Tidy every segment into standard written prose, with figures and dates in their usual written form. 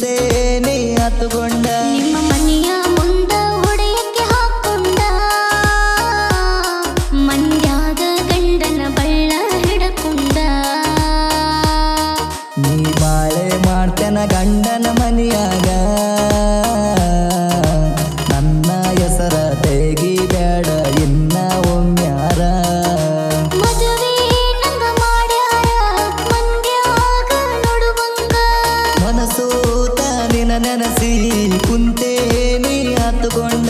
ಕುಂತೇನಿ ಹತ್ತುಕೊಂಡ ನಿಮ್ಮ ಮನೆಯ ಮುಂದ ಹೊಡೆಯಕ್ಕೆ ಹಾಕೊಂಡ ಮಂಡ್ಯಾಗ ಗಂಡನ ಬಳ್ಳ ಹಿಡಕೊಂಡ ನೀ ಬಾಳೆ ಮಾಡ್ತೇನ ಗಂಡನ ಮನೆಯಾಗ ನನ್ನ ಹೆಸರ ತೆಗಿ ಬೇಡ ಇನ್ನ ಒಮ್ಮ್ಯಾರ ಮದುವೆ ನಂಗ ಮಾಡ್ಯಾರ ಮಂಡ್ಯಾಗ ನೋಡುವಂಗ ಮನಸೂತ ನಿನ ನೆನಸಿ ಕುಂತೇನಿ ಹತ್ತುಕೊಂಡ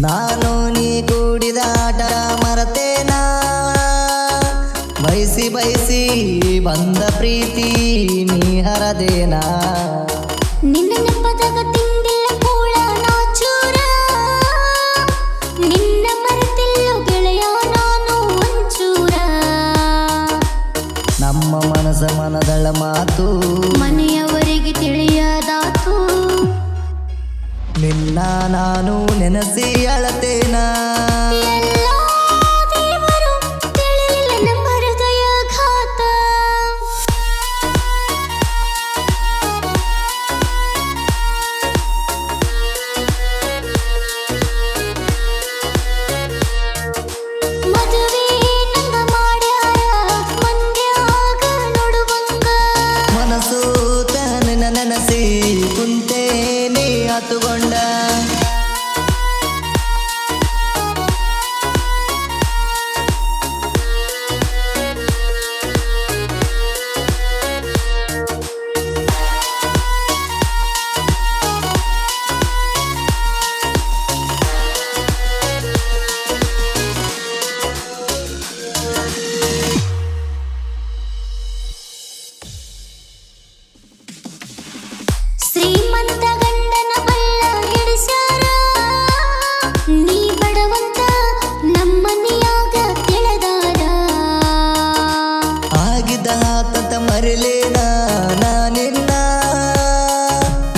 ನಾನು ನೀ ಕೂಡಿದ ಆಟ ಮರತೇನಾ ಬಯಸಿ ಬಯಸಿ ಬಂದ ಪ್ರೀತಿ ನೀ ಹರದೇನಾ ನಿನ್ನ ನೆಪದಾಗ ತಿಂದಿಲ್ಲ ಕೂಳ ನಾಚೂರ ನಿನ್ನ ಮರೆತಿಲ್ಲ ಗೆಳೆಯ ನಾನು ಒಂಚೂರ ನಮ್ಮ ಮನಸ ಮನದಳ ಮಾತು ಮನೆಯವರಿಗೆ ತಿಳಿಯದಾತು ನಿನ್ನ ನಾನು ನೆನಸಿ ಅಳತೇನಾ ಎಲ್ಲಾ ದೇವರು ತಿಳಿಲಿಲ್ಲ ನಮ್ಮ ಹೃದಯ ಘಾತ ಮದುವೆ ನಂಗ ಮಾಡ್ಯಾರ ಮಂಡ್ಯಾಗ ನೋಡುವಂಗ ಮನಸೂತ ನಿನ್ನ ನೆನಸಿ ಕುಂತೇನಿ ಹತ್ತುಕೊಂಡ ಶ್ರೀಮಂತ ಗಂಡನ ಬಳ್ಳ ಹಿಡಿಸ್ಯಾರ ನೀ ಬಡವಂತ ನಮ್ಮನೆಯಾಗ ತಿಳಿದಾರ ಆಗಿದ್ದ ಆತತ ಮರಿಲೇನ ನಾನಿನ್ನ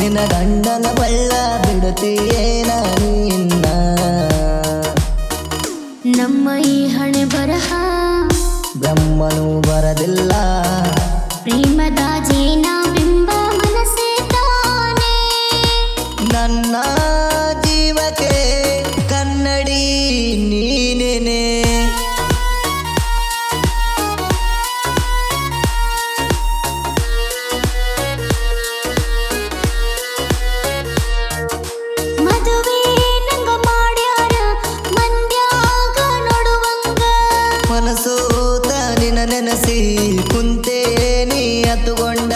ನಿನ್ನ ಗಂಡನ ಬಳ್ಳ ಬಿಡುತ್ತೀಯೇನ ನಿನ್ನ ನಮ್ಮ ಈ ಹಣೆ ಬರಹ ಬ್ರಹ್ಮನು ಬರದಿಲ್ಲ ಪ್ರೇಮದ ಜೇನ ಬಿಂಬ ಮನಸ್ಸೇ ತಾನೇ ನನ್ನ ಜೀವಕ್ಕೆ ಕನ್ನಡಿ ನೀನೇನೆ ಮದುವೆ ನಂಗ ಮಾಡ್ಯಾರ ಮಂಡ್ಯಾಗ ನೋಡುವಂಗ ಮನಸೂತ ನಿನ್ನ ನೆನಸಿ ಕುಂತೇನಿ ಹತ್ತುಕೊಂಡ